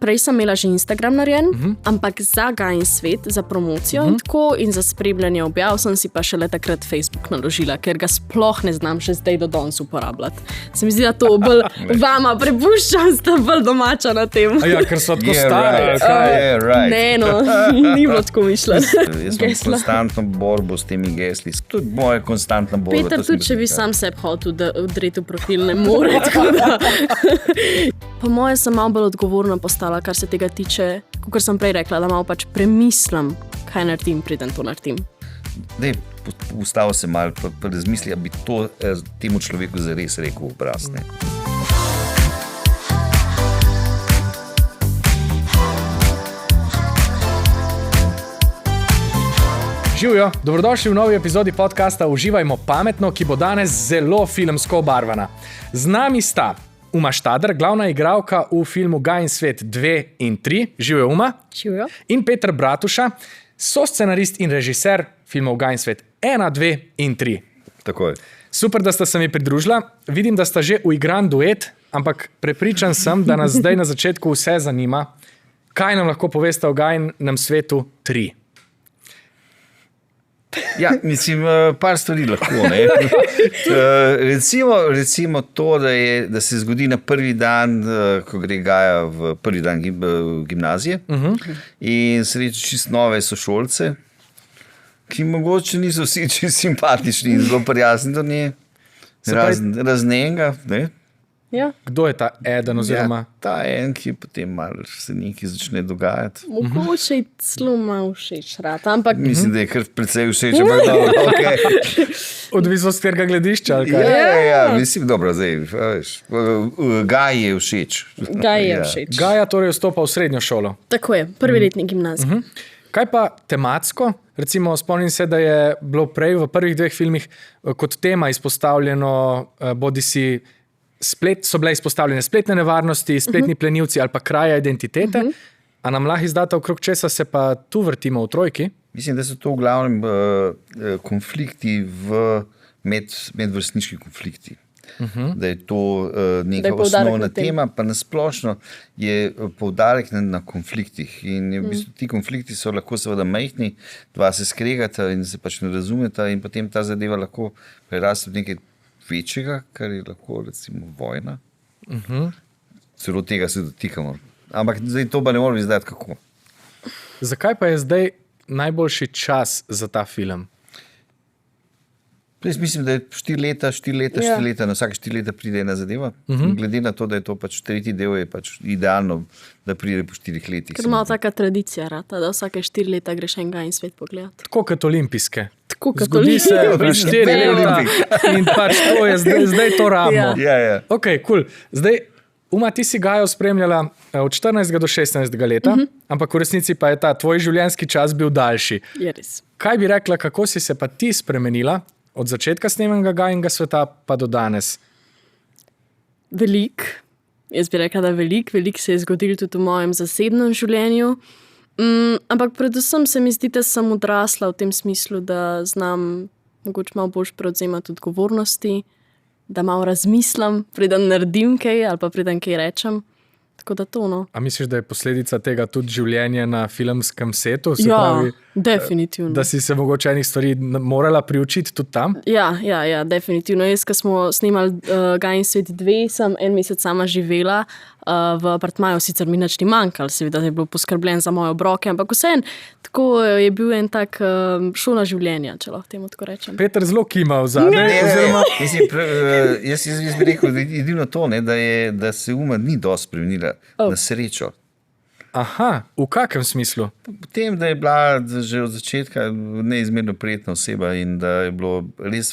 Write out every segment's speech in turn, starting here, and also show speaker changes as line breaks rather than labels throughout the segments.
Prej sem imela že Instagram narejen, ampak za Gain svet, za promocijo in tako in za spremljanje objav sem si pa šele takrat Facebook naložila, ker ga sploh ne znam še zdaj do danes uporabljati. Se mi zdi, da to bolj vama prepuščam, sta bolj domača na tem.
Ja, ker so tako stare.
Ne, ni bilo tako mišljeno.
Jaz sem konstantno borbo s temi gesli. Tudi moja konstantna borba.
Peter, tudi če bi sam sebi hotel odreti v profil, ne more. Po moje sem malo bolj odgovorna postala, kar se tega tiče, kot sem prej rekla, da malo pač premislim, kaj naredim, preden to naredim.
Dej, ustavil se malo, pa razmisli, da bi to temu človeku zares rekel v obraz.
Živjo, dobrodošli v novi epizodi podcasta Uživajmo pametno, ki bo danes zelo filmsko obarvana. Z nami sta Uma Štadr, glavna igralka v filmu Gain svet 2 in 3, živjo Uma.
Živjo.
In Peter Bratuša, soscenarist in režiser filmov Gain svet 1, 2 in 3.
Tako je.
Super, da sta se mi pridružila. Vidim, da sta že uigran duet, ampak prepričan sem, da nas zdaj na začetku vse zanima, kaj nam lahko poveste o Gainem svetu 3.
Ja, mislim, par stvari lahko, ne. Recimo to, da se zgodi na prvi dan, ko gre Gaja v prvi dan gimnazije in sreči čist nove sošolce, ki mogoče niso vsi čist simpatični in zelo prijazni do nje, raznenega, ne.
Ja.
Kdo je ta eden oziroma?
Ja, ta en, ki potem malo se nekaj začne dogajati.
Mogoče je celo malo všeč rata, ampak...
Mislim, da je kar precej všeč, ampak dobro, okej.
Odvisno z katerega gledišča, ali kaj?
Ja, mislim, dobro, zdaj, veš, Gaj je všeč.
Gaj je všeč.
Gaja torej vstopa v srednjo šolo.
Tako je, prvi letnik gimnazije.
Kaj pa tematsko? Recimo, spomnim se, da je bilo prej v prvih 2 filmih kot tema izpostavljeno bodisi so bile izpostavljene spletne nevarnosti, spletni plenilci ali pa kraja identitete. A nam lahko izdata okrog česa se pa tu vrtimo v trojki?
Mislim, da so to v glavnem konflikti medvrstniški konflikti. Da je to neka osnovna tema, pa nasplošno je poudarek na konfliktih. In v bistvu ti konflikti so lahko seveda majhni, dva se skregata in se pač ne razumeta in potem ta zadeva lahko preraste v nekaj večjega, kar je lahko recimo vojna. Celo tega se dotikamo. Ampak zdaj to pa ne moramo izdati kako.
Zakaj pa je zdaj najboljši čas za ta film?
Jaz mislim, da je 4 leta, na vsake 4 leta pride ena zadeva. Glede na to, da je to pač tretji del, je pač idealno, da pride po 4 letih.
Ker malo taka tradicija rata, da vsake 4 leta greš en Gain svet pogledati.
Tako kot olimpijske.
Zgodi
se v 4 leta in pač to je zdaj to rabimo.
Ja.
Ok, cool. Zdaj, Uma, ti si Gajo spremljala od 14. do 16. leta, ampak v resnici pa je ta tvoj življenjski čas bil daljši.
Je res.
Kaj bi rekla, kako si se pa ti spremenila od začetka snemanega Gajinega sveta pa do danes?
Veliko. Jaz bi rekla, da veliko se je zgodilo tudi v mojem zasebnem življenju. Ampak predvsem se mi zdi, da sem odrasla v tem smislu, da znam mogoče malo bolj prevzemati odgovornosti, da malo razmislim, preden naredim kaj ali pa preden kaj rečem. Tako da to, no.
A misliš, da je posledica tega tudi življenje na filmskem setu?
Ja, pravi, definitivno.
Da si se mogoče enih stvari morala priučiti tudi tam?
Ja, definitivno. Jaz, ko smo snimali Gain svet 2, sem en mesec sama živela v apartmaju, sicer mi nič ni manjkalo, seveda je bilo poskrbljen za moje obroke, ampak vseeno, tako je bil en tak šola življenja, če lahko temu tako rečem.
Peter zelo kima v zadnje.
Jaz bi rekel, edino to, da se Uma ni dosti spremenila na srečo.
Aha, v kakem smislu?
Potem, da je bila že od začetka neizmerno prijetna oseba in da je bilo res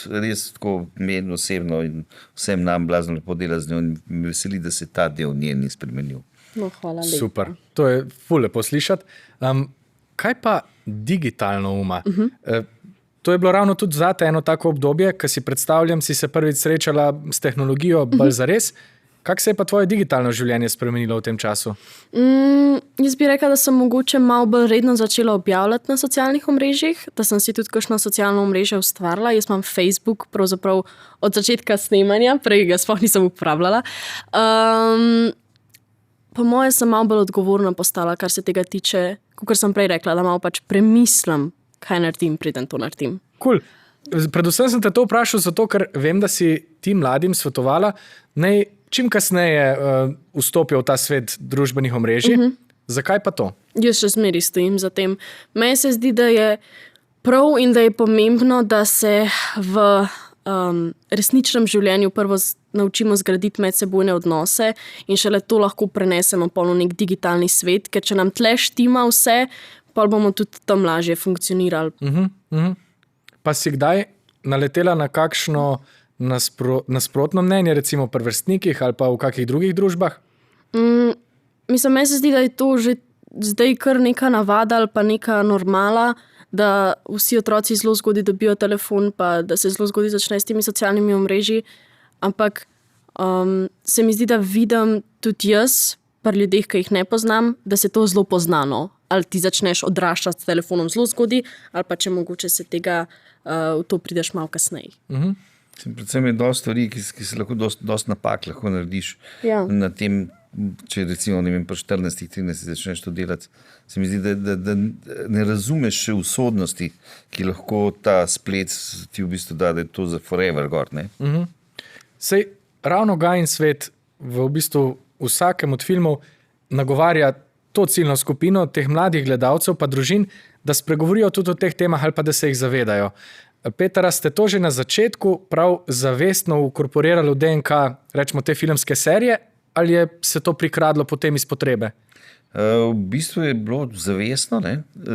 tako merno osebno in vsem nam blazno lepo dela z njo in me veseli, da se ta del nje ni spremenil.
No, hvala lepa.
Super, to je ful lepo slišati. Kaj pa digitalno, Uma? To je bilo ravno tudi zate eno tako obdobje, ko si predstavljam, si se prvič srečala s tehnologijo bolj zares. Kako se je pa tvoje digitalno življenje spremenilo v tem času?
Jaz bi rekla, da sem mogoče malo bolj redno začela objavljati na socialnih omrežjih, da sem si tudi kakšno socialno omrežje ustvarila. Jaz imam Facebook pravzaprav od začetka snemanja, prej ga sploh nisem uporabljala. po moje sem malo bolj odgovorna postala, kar se tega tiče, kot sem prej rekla, da malo pač premislim, kaj naredim, preden to naredim.
Cool. Predvsem sem te to vprašal zato, ker vem, da si ti mladim svetovala, naj čim kasneje vstopijo v ta svet družbenih omrežij. Zakaj pa to?
Jaz še zmeraj stojim za tem. Meni se zdi, da je prav in da je pomembno, da se v resničnem življenju prvo naučimo zgraditi medsebojne odnose in šele to lahko prenesemo v nek digitalni svet, ker če nam tle štima vse, pa bomo tudi tam lažje funkcionirali.
Pa si kdaj naletela na kakšno nasprotno mnenje, recimo pri vrstnikih ali pa v kakih drugih družbah?
Mislim, meni se zdi, da je to že zdaj kar neka navada ali pa neka normala, da vsi otroci zelo zgodaj dobijo telefon, pa da se zelo zgodaj začne s temi socialnimi omrežji. Ampak se mi zdi, da vidim tudi jaz, pri ljudeh, ki jih ne poznam, da se to zelo poznano. Ali ti začneš odraščati s telefonom zelo zgodaj, ali pa če mogoče se tega v to prideš malo kasneje.
Predvsem je dosti stvari, ki se lahko dosti napak lahko narediš na tem. Če recimo po 14-13 začneš to delati, se mi zdi, da ne razumeš še usodnosti, ki lahko ta splet ti v bistvu da, da je to za forever gor.
Sej ravno Gajin svet v bistvu vsakem od filmov nagovarja to ciljno skupino teh mladih gledalcev pa družin, da spregovorijo tudi o teh temah ali pa da se jih zavedajo. Petra, ste to že na začetku prav zavestno ukorporirali v DNK, rečemo, te filmske serije, ali je se to prikradlo potem iz potrebe?
V bistvu je bilo zavestno,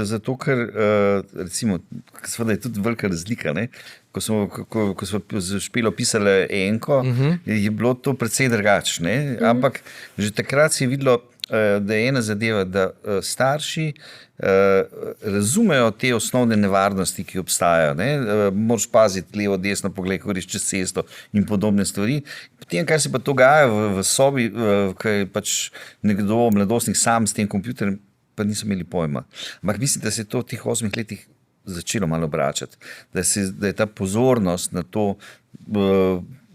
zato ker recimo, seveda je tudi velika razlika. Ko smo z Špelo pisali Enko, je bilo to precej drugače. Ampak že takrat si je videlo, da je ena zadeva, da starši razumejo te osnovne nevarnosti, ki obstajajo. Moraš paziti levo, desno, pogled, ko greš čez cesto in podobne stvari. Potem, kar se pa dogaja v sobi, ko je pač nekdo, mladostnik sam s tem kompjuterjem, pa niso imeli pojma. Ampak mislim, da se je to v teh 8 letih začelo malo obračati. Da je ta pozornost na to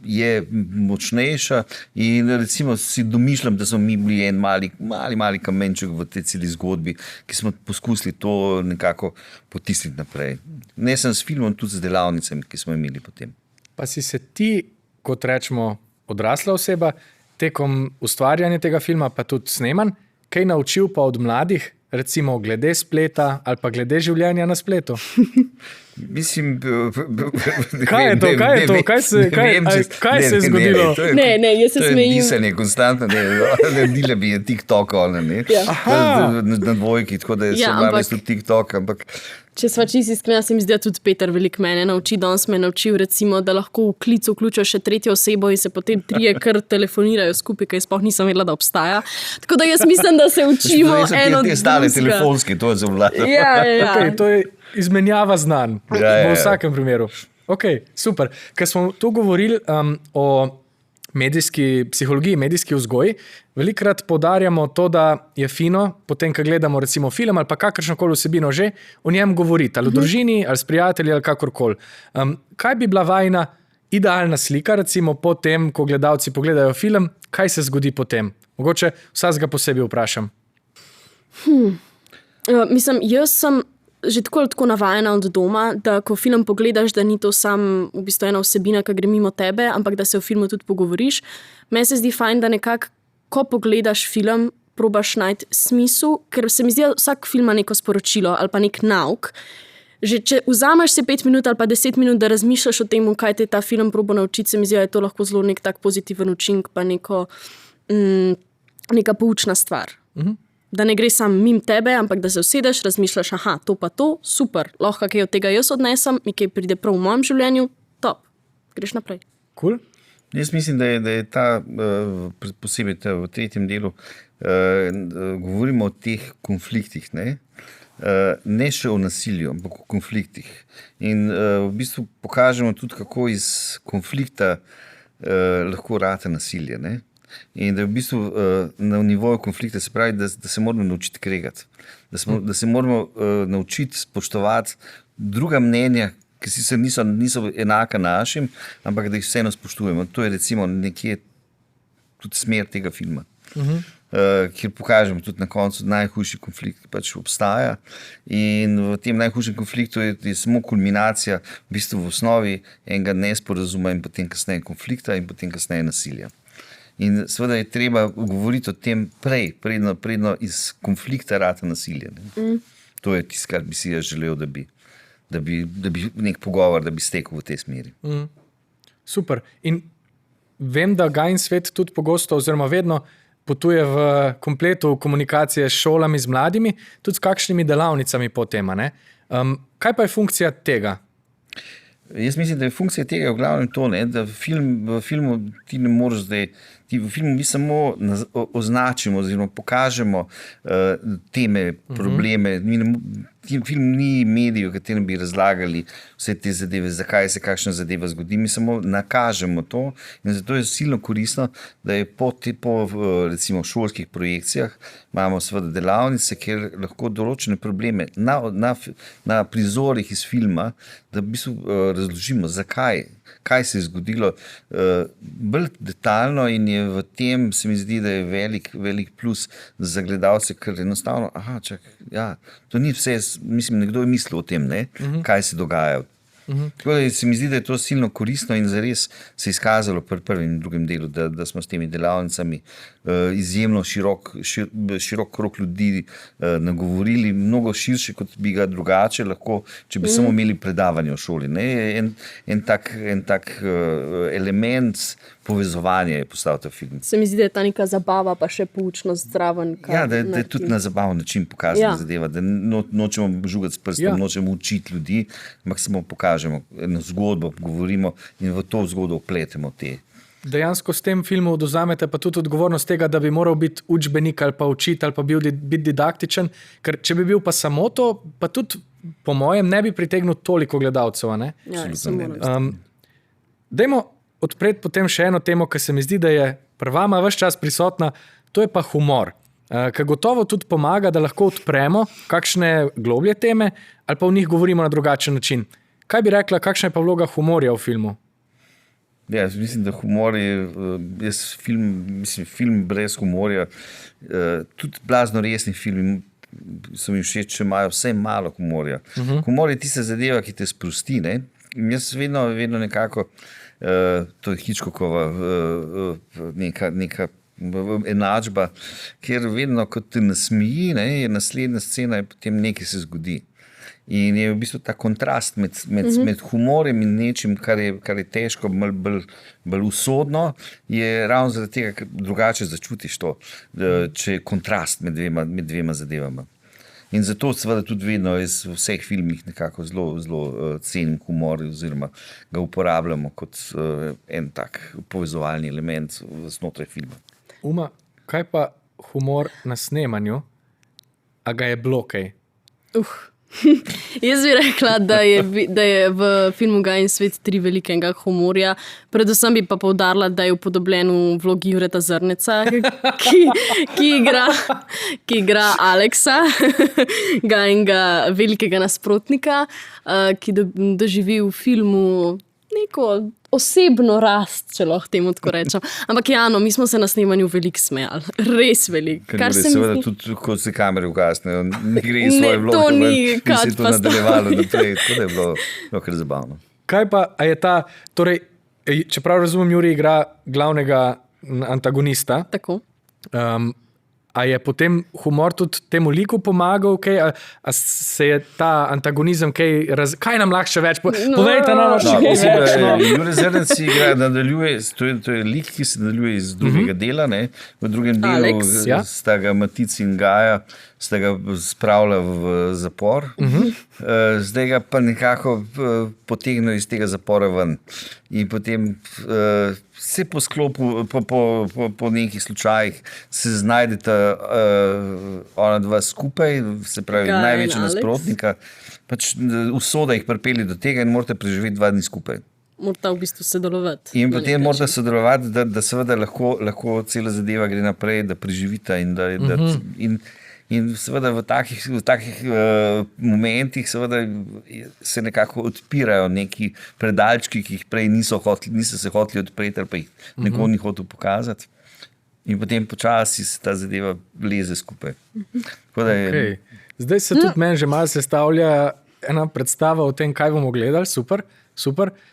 je močnejša in recimo si domišljam, da smo mi bili en mali kamenček v tej celi zgodbi, ki smo poskusili to nekako potisniti naprej. Ne sem s filmom, tudi z delavnicami, ki smo imeli potem.
Pa si se ti, kot rečemo, odrasla oseba, tekom ustvarjanja tega filma, pa tudi snemanj, kaj naučil pa od mladih, recimo glede spleta ali pa glede življenja na spletu?
Mislim,
kaj je to? Kaj se je zgodilo?
Ne, jaz se smejim.
To je pisanje konstantno, naredila bi je TikTok na dvojki, tako da je tudi TikTok, ampak
če sva čisto iskrena, se mi zdi, da tudi Peter veliko mene nauči. Danes me je naučil, recimo, da lahko v klicu vključijo še tretjo osebo in se potem trije kar telefonirajo skupaj, ker sploh nisem vedela, da obstaja. Tako da jaz mislim, da se učimo eno od drugega.
Stale telefonski, to je za vlado.
Ja.
Okay, to je izmenjava znanj v vsakem primeru. Ok, super. Ker smo tu govorili o medijski psihologiji, medijski vzgoji, velikokrat poudarjamo to, da je fino, potem, ko gledamo recimo film ali pa kakršnokoli vsebino že, o njem govoriti, ali v družini, ali s prijatelji, ali kakorkoli. Kaj bi bila vajina idealna slika, recimo po tem, ko gledalci pogledajo film, kaj se zgodi potem? Mogoče vsakega posebej vprašam.
Mislim, jaz sem že tako navajena od doma, da ko film pogledaš, da ni to sam v bistvu ena vsebina, ki gre mimo tebe, ampak da se v filmu tudi pogovoriš. Meni se zdi fajn, da nekako, ko pogledaš film, probaš najti smisel, ker se mi zdi, da vsak film ima neko sporočilo ali pa nek nauk. Že če vzameš se 5 minut ali pa 10 minut, da razmišljaš o tem, kaj te ta film proba naučiti, se mi zdi, da je to lahko zelo nek tak pozitiven učinek, pa neka poučna stvar. Da ne gre sam mimo tebe, ampak da se usedeš, razmišljaš, to pa to, super, lahko kaj od tega jaz odnesem, mi kaj pride prav v mojem življenju, top, greš naprej.
Cool.
Jaz mislim, da je ta, posebej v tretjem delu, govorimo o teh konfliktih, ne še o nasilju, ampak o konfliktih. In v bistvu pokažemo tudi, kako iz konflikta lahko rata nasilje, In da je v bistvu na nivoju konflikta, se pravi, da se moramo naučiti kregati. Da se moramo naučiti spoštovati druga mnenja, ki sicer niso enaka našim, ampak da jih vseeno spoštujemo. To je recimo nekje tudi smer tega filma. kjer pokažemo tudi na koncu najhujši konflikt, ki pač obstaja. In v tem najhujšem konfliktu je samo kulminacija v bistvu v osnovi enega nesporazuma in potem kasneje konflikta in potem kasneje nasilja. In seveda je treba govoriti o tem predno iz konflikta rata nasilja. To je tisto, kar bi si jaz želel, da bi nek pogovor, da bi stekel v tej smeri.
Super. In vem, da Gain svet tudi pogosto oziroma vedno potuje v kompletu komunikacije s šolami, z mladimi, tudi s kakšnimi delavnicami po tem. Kaj pa je funkcija tega?
Jaz mislim, da je funkcija tega v glavnem to, da v filmu ti ne moreš zdaj, v filmu mi samo označimo oziroma pokažemo teme, probleme. Film ni medij, v katerem bi razlagali vse te zadeve, zakaj se kakšna zadeva zgodi. Mi samo nakažemo to in zato je silno koristno, da je po recimo šolskih projekcijah imamo seveda delavnice, kjer lahko določene probleme na prizorih iz filma, da v bistvu razložimo, kaj se je zgodilo bolj detaljno in je v tem, se mi zdi, da je velik plus za gledalce, ker enostavno, to ni vse, mislim, nekdo je mislil o tem, kaj se dogaja. Tako da se mi zdi, da je to silno koristno in zares se je izkazalo pri prvem in drugem delu, da smo s temi delavnicami izjemno širok krog ljudi nagovorili, mnogo širše, kot bi ga drugače lahko, če bi samo imeli predavanje v šoli. En tak element povezovanja je postal ta film.
Se mi zdi, da je ta neka zabava, pa še poučnost zraven.
Da je tudi na zabaven način pokazana zadeva, da nočemo žugati s prstom, nočemo učiti ljudi, ampak samo pokažemo eno zgodbo, govorimo in v to zgodbo vpletemo te.
Dejansko s tem filmom odvzamete pa tudi odgovornost tega, da bi moral biti učbenik ali pa učiti ali pa biti didaktičen, ker če bi bil pa samo to, pa tudi po mojem ne bi pritegnil toliko gledalcev. Dajmo odpreti potem še eno temo, ki se mi zdi, da je pri vama ves čas prisotna, to je pa humor. Ker gotovo tudi pomaga, da lahko odpremo kakšne globlje teme ali pa v njih govorimo na drugačen način. Kaj bi rekla, kakšna je pa vloga humorja v filmu?
Ja, mislim, da humor je film brez humorja, tudi blazno resni filmi so mi všeč, če imajo vsaj malo humorja. Humor je tista zadeva, ki te sprosti. In jaz vedno nekako, to je Hitchcockova neka enačba, kjer vedno, ko te nasmeji, je naslednja scena in potem nekaj se zgodi. In je v bistvu ta kontrast med humorjem in nečim, kar je težko, bolj usodno, je ravno zaradi tega, ker drugače začutiš to, če je kontrast med dvema zadevama. In zato seveda tudi vedno v vseh filmih nekako zelo cenim humor oziroma ga uporabljamo kot en tak povezovalni element znotraj filma.
Uma, kaj pa humor na snemanju? A ga je bilo kaj?
Jaz bi rekla, da je v filmu Gain svet 3 velikega humorja. Predvsem bi pa poudarila, da je upodobljen v vlogi Jureta Zrneca, ki igra Aleksa, Gainga velikega nasprotnika, ki doživi v filmu neko osebno rast, če lahko temu tako rečem. Ampak mi smo se na snemanju veliko smejali. Res veliko.
Seveda tudi, ko se kamere ugasnejo, ne gre iz svoje vloge. In se je to nadaljevalo naprej. Tako da je bilo kar zabavno.
Kaj pa, a je ta, torej, čeprav razumem, Juri igra glavnega antagonista.
Tako.
A je potem humor tudi temu liku pomagal? A se je ta antagonizem kaj nam lahko še več? Povejte nam še kaj več.
Jure Zrnec igra, nadaljuje, to je lik, ki se nadaljuje iz drugega dela. V drugem delu sta ga Matic in Gaja, sta ga spravila v zapor. Zdaj ga pa nekako potegnejo iz tega zapora ven. In potem se po sklopu, po nekih slučajih se znajdeta ona dva skupaj, se pravi največja nasprotnika. Pač usoda jih pripelje do tega in morate preživeti 2 dni skupaj.
Morata v bistvu sodelovati.
In potem morata sodelovati, da seveda lahko cela zadeva gre naprej, da preživita in seveda v takih momentih seveda se nekako odpirajo neki predalčki, ki jih prej niso se hoteli odpreti ali pa jih nekdo ni hotel pokazati. in potem počasi se ta zadeva leze skupaj. Okay.
Zdaj se tudi meni že malo sestavlja ena predstava o tem, kaj bomo gledali, super.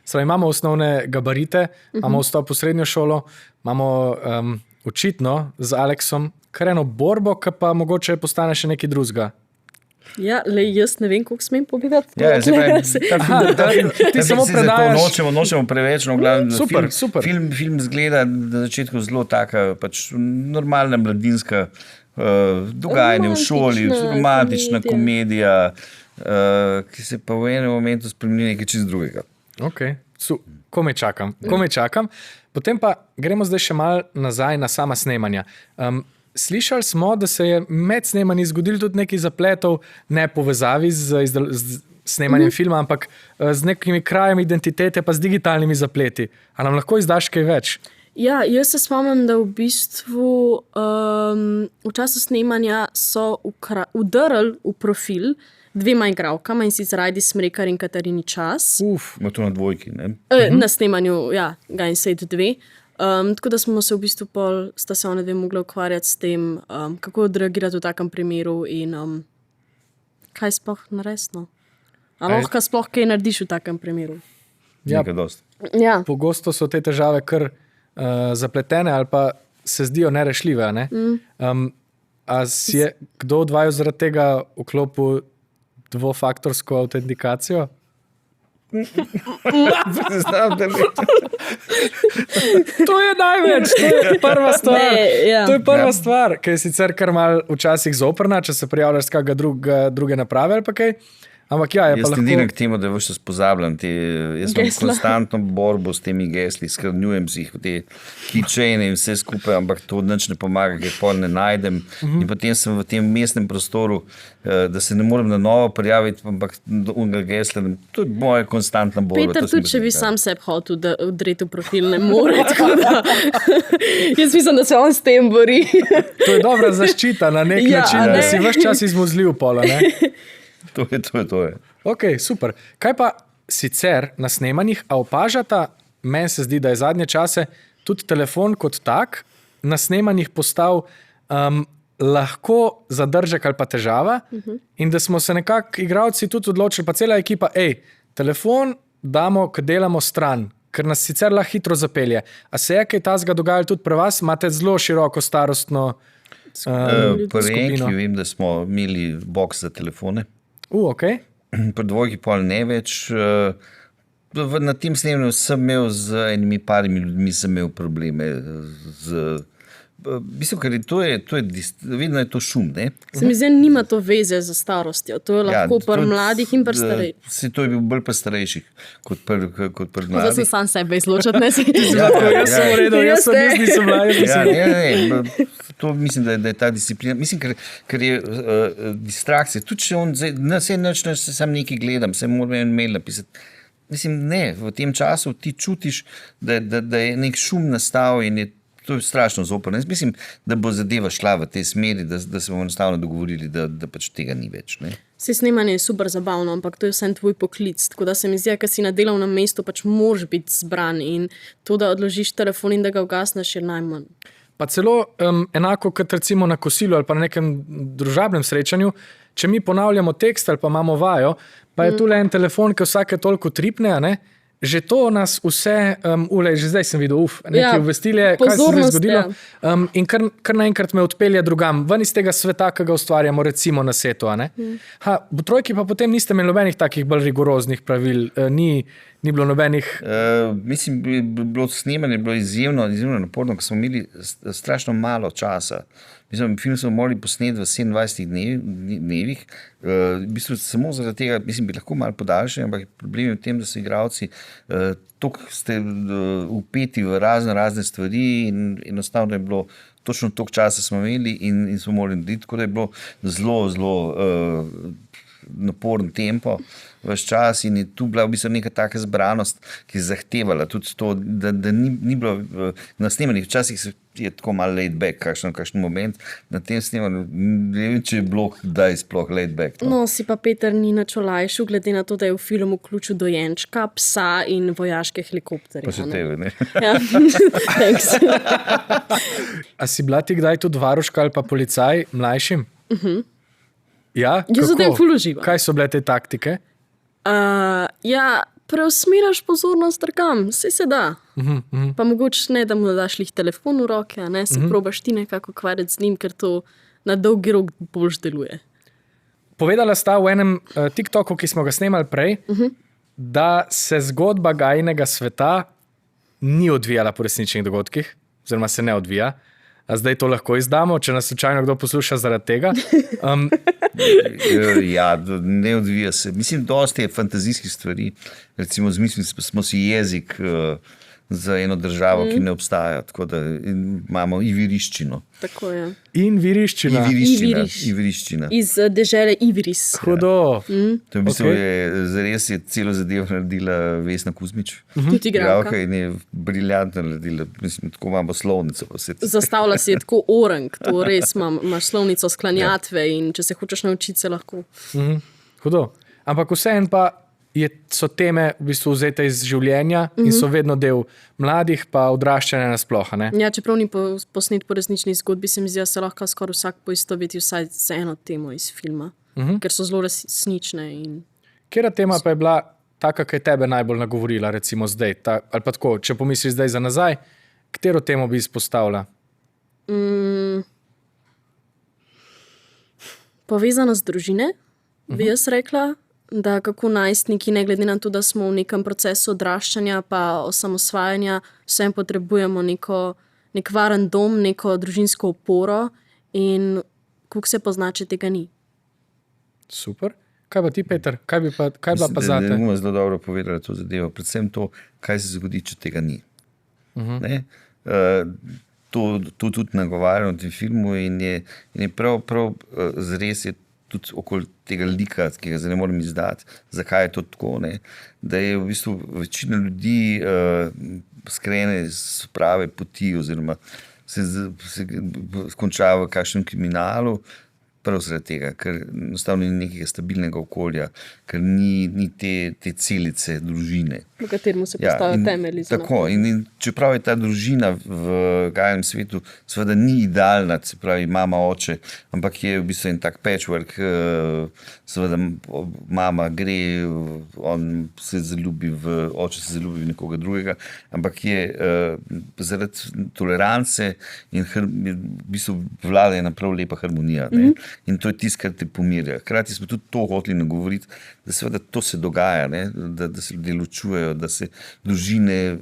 Zdaj imamo osnovne gabarite, imamo vstop v srednjo šolo, imamo očitno z Aleksom kar eno borbo, ki pa mogoče postane še nekaj drugega.
Ja, jaz ne vem, koliko smem povedati.
Ja,
ti samo predajaš.
Nočemo preveč, no, glavno,
super.
Film zgleda na začetku zelo taka, pač normalna mladinska dogajanje v šoli, romantična komedija, ki se pa v enem momentu spremeni nekaj čist drugega.
Ok, komaj čakam. Potem pa gremo zdaj še malo nazaj na sama snemanja. Slišali smo, da se je med snemanji zgodil tudi nekaj zapletov, ne povezavi z snemanjem filma, ampak z nekimi krajem identitete pa z digitalnimi zapleti. A nam lahko izdaš kaj več?
Ja, jaz se spomnim, da v bistvu v času snemanja so udrli v profil 2 igralkama, in sicer Ajdi Smrekar in Katarini Čas.
Ima to na dvojki, ne?
Na snemanju, ja, Gainset 2. Tako da smo se v bistvu sta se one dve mogli ukvarjati s tem, kako odreagirati v takem primeru in kaj sploh narediti. Ali lahko sploh kaj narediš v takem primeru?
Ja, nekaj dosti.
Ja.
Pogosto so te težave kar zapletene ali pa se zdijo nerešljive. Ne? A si je kdo od vaju zaradi tega vklopil dvofaktorsko autentikacijo? To je največ, to je prva stvar. To je prva stvar, ki je sicer kar malo včasih zoprna, če se prijavljaš z kakega druge naprave ali pa kaj. Ampak ja, je
jaz
pa lahko...
Jaz tendiram k temu, da vse pozabljam. Jaz imam konstantno borbo s temi gesli, skranjujem si jih v te keychaine in vse skupaj, ampak to nič ne pomaga, ker pol ne najdem. In potem sem v tem mestnem prostoru, da se ne morem na novo prijaviti, ampak unga gesla, to je moja konstantna borba.
Peter, tudi če bi sam sebi hotel, da odreti v profil, ne more. Jaz mislim, da se on s tem bori.
To je dobra zaščita na nek način, da si ves čas izmuzljiv pola, ne?
To je.
Ok, super. Kaj pa sicer na snemanjih, a opažata, meni se zdi, da je zadnje čase tudi telefon kot tak na snemanjih postal lahko zadržek ali pa težava in da smo se nekako igralci tudi odločili, pa cela ekipa, telefon damo, ko delamo stran, ker nas sicer lahko hitro zapelje. A se je kaj tazga dogajalo tudi pri vas? Imate zelo široko starostno
skupino? Vem, da smo imeli boks za telefone.
Ok.
Pri dvojki pol ne več. Na tem snemanju sem imel z enimi parimi ljudmi probleme mislim, ker vedno je to šum, ne?
Se mi zdi, nima to veze za starostjo. To je lahko pri mladih in pri starejših.
To je bil bolj pri starejših kot pri mladih.
Zdaj sem sam sebe izločiti, ne se
jaz sem v redu, jaz nisem mlad.
To mislim, da je ta disciplina. Mislim, ker je distrakcija. Tudi če on se sam nekaj gledam, se moram en mail napisati. Mislim, ne, v tem času ti čutiš, da je nek šum nastal in to je strašno zoprno. Jaz mislim, da bo zadeva šla v tej smeri, da se bomo enostavno dogovorili, da pač tega ni več. Ne?
Vse snemanje je super zabavno, ampak to je vsem tvoj poklic. Tako da se mi zdi, ker si na delovnem mestu, pač moraš biti zbran in to, da odložiš telefon in da ga ugasneš, je najmanj.
Pa celo enako kot recimo na kosilu ali pa na nekem družabnem srečanju, če mi ponavljamo tekst ali pa imamo vajo, pa je tule en telefon, ki vsake toliko tripne, ne? Že to nas vse, že zdaj sem videl, nekaj obvestilje, kaj se je zgodilo in kar naenkrat me odpelje drugam, ven iz tega sveta, ki ga ustvarjamo recimo na setu. V trojki pa potem niste imeli nobenih takih bolj rigoroznih pravil, ni bilo nobenih...
Mislim, bilo snemanje bilo izjemno naporno, ker smo imeli strašno malo časa. Mislim, film smo morali posneti v 27 dnevih. V bistvu samo zaradi tega, mislim, bi lahko malo podaljšali, ampak problem je v tem, da so igralci toliko ste upeti v razne stvari in enostavno je bilo, točno toliko časa smo imeli in smo morali narediti, tako da je bilo zelo naporen tempo vaš čas in je tu bila v bistvu neka taka zbranost, ki je zahtevala tudi to, da ni bilo na snemanjih. Včasih je tako malo laid back, kakšen moment na tem snemanju. Ne vem, če je bilo kdaj sploh laid back.
No, si pa Peter ni nič olajšal, glede na to, da je v filmu vključil dojenčka, psa in vojaške helikopterje.
Pa še tebe, ne?
Ja, thanks.
A si bila ti kdaj tudi varuška ali pa policaj mlajšim? Ja,
Jaz zatem ful uživam.
Kaj so bile te taktike?
Ja, preusmiraš pozornost drugam, saj se da. Pa mogoče ne, da mu daš lih telefon v roke, a ne, se probaš ti nekako ukvarjati z njim, ker to na dolgi rok boljš deluje.
Povedala sta v enem TikToku, ki smo ga snemali prej, da se zgodba Gajinega sveta ni odvijala po resničnih dogodkih, oziroma se ne odvija. A zdaj to lahko izdamo, če nas slučajno kdo posluša zaradi tega.
Ja, ne odvija se. Mislim, dosti je fantazijskih stvari. Recimo, zmislili smo si jezik za eno državo, ki ne obstaja. Tako da imamo iviriščino.
Tako je.
In viriščina.
Iviriščina.
Iz dežele Iviris.
Hudo.
To v bistvu zares je celo zadevo naredila Vesna Kuzmič.
Tudi igralka.
In je briljantno naredila. Mislim, tako imamo slovnico.
Zastavlja si je tako orang, to res imaš slovnico sklanjatve in če se hočeš naučiti, se lahko.
Hudo. Ampak vseeno pa so teme v bistvu vzete iz življenja in so vedno del mladih pa odraščanja nasploh, ne?
Ja, čeprav ni posnet po resnični zgodbi, se mi zdi, da se lahko skoraj vsak poistoveti vsaj z eno temo iz filma, ker so zelo resnične.
Katera tema pa je bila taka, ki je tebe najbolj nagovorila, recimo zdaj, ali pa tako, če pomisliš zdaj za nazaj, katero temo bi izpostavila?
Povezana z družine, bi jaz rekla, da kako najstniki, ne glede na to, da smo v nekem procesu odraščanja pa osamosvajanja, vsem potrebujemo nek varen dom, neko družinsko oporo in kako se pozna, če tega ni.
Super. Kaj pa ti, Peter? Kaj bila pa zate?
Ne bomo zelo dobro povedali to zadevo. Predvsem to, kaj se zgodi, če tega ni. To tudi nagovarjam v tem filmu in je prav zres je tudi okoli tega lika, ki ga zdaj ne morem izdati, zakaj je to tako, ne? Da je v bistvu večina ljudi skrene z prave poti oziroma se konča v kakšnem kriminalu, prav zaradi tega, ker enostavno ni nekega stabilnega okolja, ker ni te celice družine.
V katerem se postavlja temelji.
Tako, in čeprav je ta družina v Gajinem svetu seveda ni idealna, se pravi mama, oče, ampak je v bistvu en tak patchwork, seveda mama gre, oče se zaljubi v nekoga drugega, ampak je zaradi tolerance in v bistvu vlada ena prav lepa harmonija. In to je tisto, kar te pomirja. Hkrati smo tudi to hoteli nagovoriti, da seveda to se dogaja, ne? Da se ljudje ločujejo, da se družine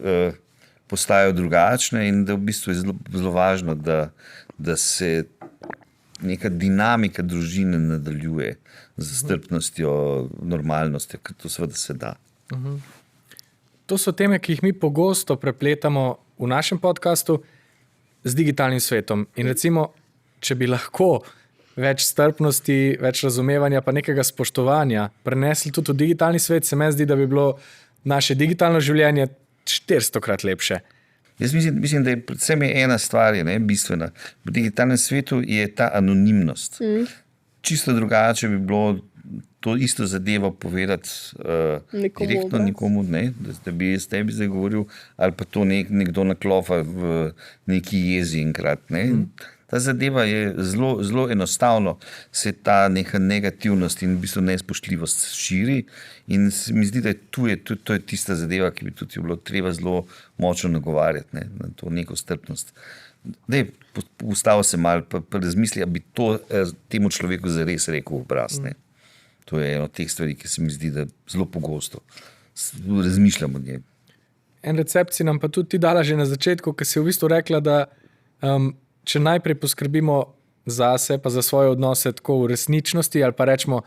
postajajo drugačne in da v bistvu je zelo važno, da se neka dinamika družine nadaljuje z strpnostjo, normalnostjo, ker to seveda se da.
To so teme, ki jih mi pogosto prepletamo v našem podcastu z digitalnim svetom. In recimo, če bi lahko več strpnosti, več razumevanja, pa nekega spoštovanja prenesli tudi v digitalni svet, se meni zdi, da bi bilo naše digitalno življenje 400-krat lepše.
Jaz mislim, da je predvsem ena stvar bistvena. V digitalnem svetu je ta anonimnost. Čisto drugače bi bilo to isto zadevo povedati direktno nikomu, ne? Da bi jaz tebi zdaj govoril, ali pa to nekdo naklofa v neki jezi enkrat. Ne? Ta zadeva je zelo enostavno, se ta neka negativnost in v bistvu nespoštljivost širi in mi zdi, da to je tista zadeva, ki bi tudi bilo treba zelo močno nagovarjati, ne? Na to neko strpnost. Ustavil se malo, pa razmisli, da bi to temu človeku zares rekel v obraz. To je eno od teh stvari, ki se mi zdi, da zelo pogosto razmišljamo o njej.
En recept si nam pa tudi ti dala že na začetku, ki si v bistvu rekla, da če najprej poskrbimo zase, pa za svoje odnose tako v resničnosti, ali pa rečemo,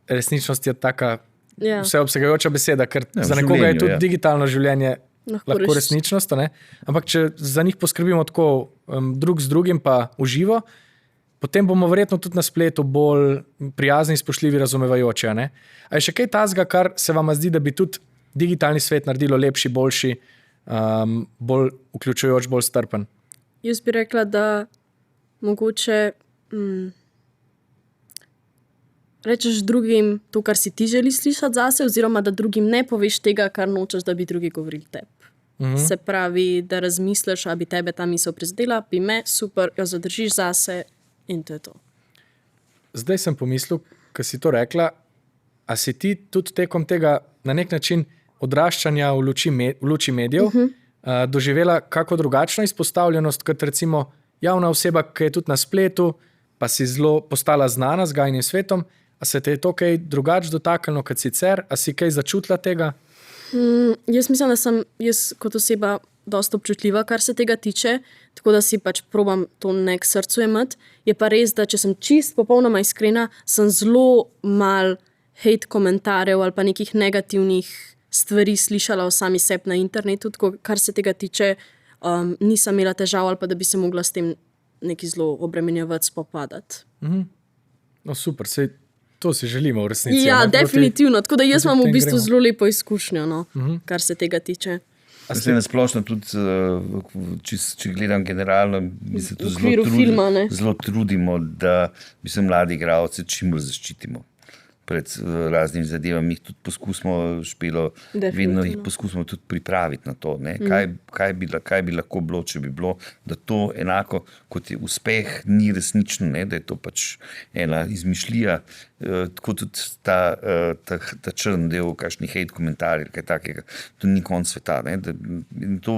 resničnost je taka vseobsegajoča beseda, ker za nekoga je tudi digitalno življenje lahko resničnost, ne? Ampak če za njih poskrbimo tako drug z drugim pa uživo, potem bomo verjetno tudi na spletu bolj prijazni, spoštljivi, razumevajoči. A je še kaj tazga, kar se vam zdi, da bi tudi digitalni svet naredilo lepši, boljši, bolj vključujoč, bolj strpen?
Jaz bi rekla, da mogoče rečeš drugim to, kar si ti želiš slišati zase, oziroma da drugim ne poveš tega, kar nočeš, da bi drugi govorili tebi. Se pravi, da razmisliš, a bi tebe ta misel prizadela, bi me, super, jo zadržiš zase in to je to.
Zdaj sem pomislil, ko si to rekla, a si ti tudi tekom tega na nek način odraščanja v luči medijev doživela kako drugačno izpostavljenost, kot recimo javna oseba, ki je tudi na spletu, pa si zelo postala znana z gajnim svetom, a se te je to kaj drugače dotaknilo kot sicer, a si kaj začutila tega?
Jaz mislim, da sem jaz kot oseba dosta občutljiva, kar se tega tiče, tako da si pač probam to nek srcu imeti. Je pa res, da če sem čist popolnoma iskrena, sem zelo mal hate komentarjev ali pa nekih negativnih stvari slišala o sami sebi na internetu, tako kar se tega tiče, nisem imela težav ali pa da bi se mogla s tem neki zelo obremenjevati spopadati.
No super, sej to si želimo v resnici.
Ja, definitivno, tako da jaz imam v bistvu zelo lepo izkušnjo, no, kar se tega tiče.
Se na splošno tudi, če gledam generalno, mi se tu zelo trudimo, da bi se mladi igralci čim bolj zaščitimo pred raznimi zadevami. Jih tudi poskusimo, Špelo, vedno jih poskusimo tudi pripraviti na to. Ne? Kaj bi lahko bilo, če bi bilo, da to enako kot je uspeh, ni resnično, ne? Da je to pač ena izmišljija, tako tudi ta črn del, kakšni hate komentarji, kaj takega, to ni konc sveta. Ne? To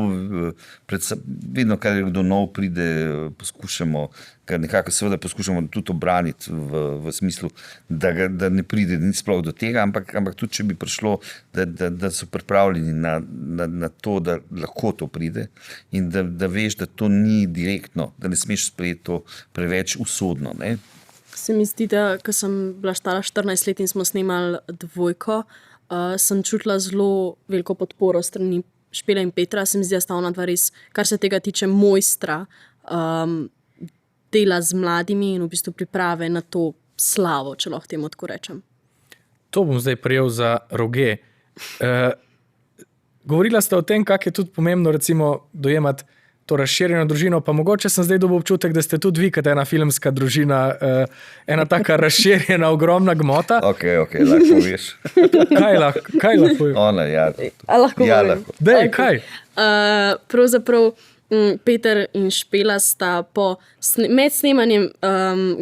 vedno, kar kdo nov pride, poskušamo, nekako seveda poskušamo tudi obraniti v smislu, da ne pride nič sploh do tega, ampak tudi, če bi prišlo, da so pripravljeni na to, da lahko to pride in da veš, da to ni direktno, da ne smeš sprejeti to preveč usodno. Ne?
Se mi zdi, da ko sem bila stara 14 let in smo snemali Dvojko, sem čutila zelo veliko podporo strani Špele in Petra. Se mi zdi, da sta ona dva res, kar se tega tiče, mojstra dela z mladimi in v bistvu priprave na to slavo, če lahko temu tako rečem.
To bom zdaj prijel za roge. Govorila ste o tem, kako je tudi pomembno recimo dojemati to razširjeno družino, pa mogoče sem zdaj dobil občutek, da ste tudi vi, kot ena filmska družina, ena taka razširjena, ogromna gmota.
Ok, lahko veš.
Kaj lahko?
Ona, ja.
Lahko govorim.
Dej, kaj?
Pravzaprav Peter in Špela sta med snemanjem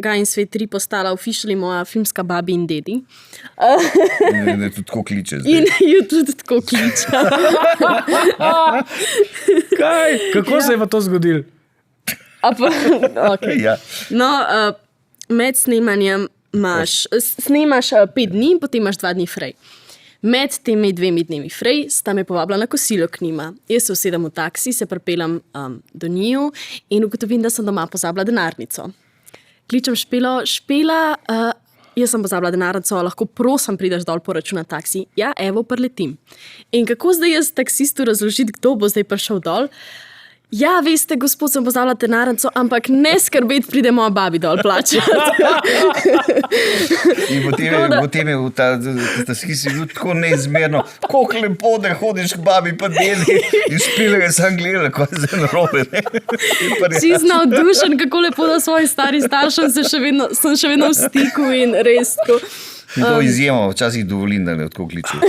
Gajin svet 3 postala officially moja filmska babi in dedi.
Ne, tudi tako kliče zdaj.
In ju tudi tako kliče.
Kaj? Kako se je pa to zgodilo?
Okay.
Ja.
No, med snemanjem snemaš 5 dni, potem imaš 2 dni frej. Med temi 2 dnevi frej sta me povabila na kosilo k njima. Jaz se usedem v taksi, se pripeljem do njiju in ugotovim, da sem doma pozabila denarnico. Kličem Špelo, Špela, jaz sem pozabila denarnico, lahko prosim prideš dol poračunati taksi. Ja, evo, preletim. In kako zdaj jaz taksistu razložiti, kdo bo zdaj prišel dol? Ja, veste, gospod, sem pozabila denarnico, ampak ne skrbeti, pride moja babi dol plačati.
In potem je ta skisi bil tako neizmerno, koliko lepo, da hodiš k babi pa deli in Špela je sam gledala, kaj se narobe.
Si navdušen, kako lepo, da svojim starim staršem sem še vedno v stiku in res tako.
In to izjemo, včasih dovolim, da ne tako kliču.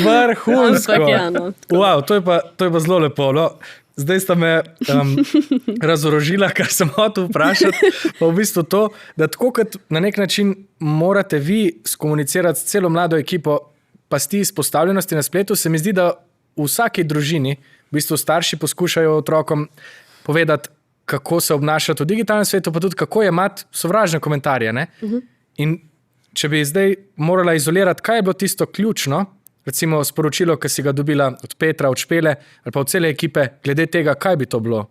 Vrhunsko.
Ja, no.
Wow, to je pa zelo lepo. No. Zdaj sta me razorožila, kar sem hotel vprašati, pa v bistvu to, da tako kot na nek način morate vi skomunicirati s celo mlado ekipo, pa s ti izpostavljenosti na spletu, se mi zdi, da v vsaki družini v bistvu starši poskušajo otrokom povedati, kako se obnašati v digitalnem svetu, pa tudi kako jemati sovražne komentarje. Ne? In če bi zdaj morala izolirati, kaj je bilo tisto ključno, recimo sporočilo, ki si ga dobila od Petra, od Špele ali pa od cele ekipe, glede tega, kaj bi to bilo?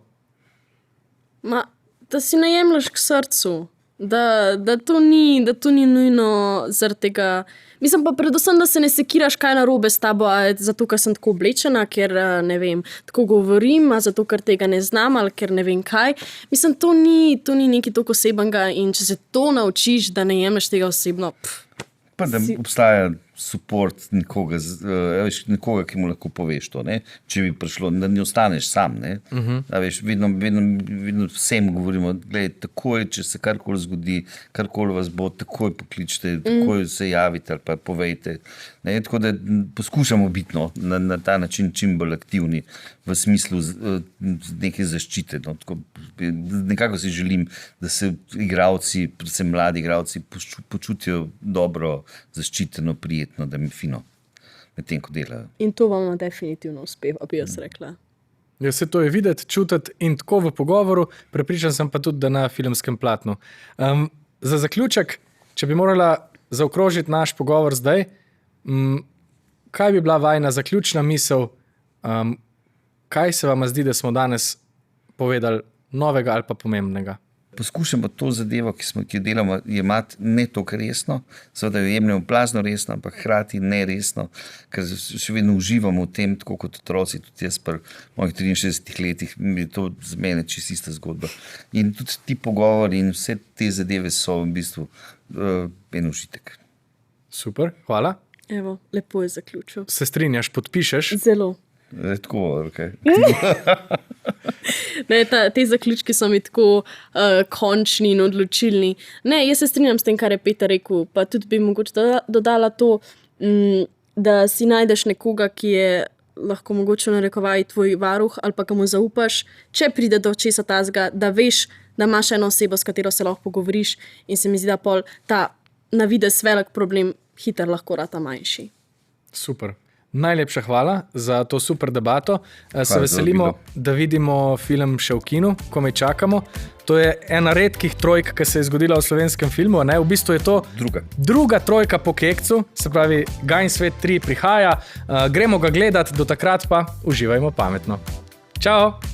Da si ne jemlješ k srcu, da to ni nujno zaradi tega. Mislim pa predvsem, da se ne sekiraš, kaj narobe s tabo, zato, ker sem tako oblečena, ker ne vem, tako govorim, zato, ker tega ne znam ali ker ne vem kaj. Mislim, to ni nekaj toliko osebnega in če se to naučiš, da ne jemlješ tega osebno.
Pa da obstaja support nekoga, ki mu lahko poveš to, ne? Če bi prišlo, da ne ostaneš sam. Veš, vedno vsem govorimo, glej, takoj, če se karkoli zgodi, karkoli vas bo, takoj pokličite, takoj se javite ali pa povejte. Ne? Tako da poskušamo biti na ta način čim bolj aktivni v smislu neke zaščite. No? Tako, nekako si želim, da se igralci, predvsem mladi igralci, počutijo dobro, zaščiteno, prijetno, da mi fino med tem, ko delajo.
In to vam definitivno uspeva, bi jaz rekla.
Ja, se to je videti, čutiti in tako v pogovoru, prepričan sem pa tudi, da na filmskem platnu. Za zaključek, če bi morala zaokrožiti naš pogovor zdaj, kaj bi bila vajna zaključna misel, kaj se vam zdi, da smo danes povedali novega ali pa pomembnega?
Poskušamo to zadevo, ki jo delamo, jemati ne toliko resno, seveda jo jemljamo plazno resno, ampak hkrati ne resno, ker še vedno uživamo v tem, tako kot otroci, tudi jaz pri mojih 63 letih, je to za mene čisto ista zgodba. In tudi ti pogovori in vse te zadeve so v bistvu en užitek.
Super, hvala.
Evo, lepo je zaključil.
Se strinjaš, podpišeš?
Zelo.
Tako, okay.
Ne, te zaključki so mi tako končni in odločilni. Ne, jaz se strinjam s tem, kar je Peter rekel, pa tudi bi mogoče dodala to, da si najdeš nekoga, ki je lahko mogoče narekovaj tvoj varuh ali pa komu zaupaš, če pride do česa tazga, da veš, da imaš eno osebo, s katero se lahko pogovoriš in se mi zdi, da pol ta na vides velik problem hitro lahko rata manjši.
Super. Najlepša hvala za to super debato. Se veselimo, da vidimo film še v kinu, ko me čakamo. To je ena redkih trojk, ki se je zgodila v slovenskem filmu. Ne? V bistvu je to druga trojka po Kekcu, se pravi Gain svet 3 prihaja. Gremo ga gledati, do takrat pa uživajmo pametno. Čau!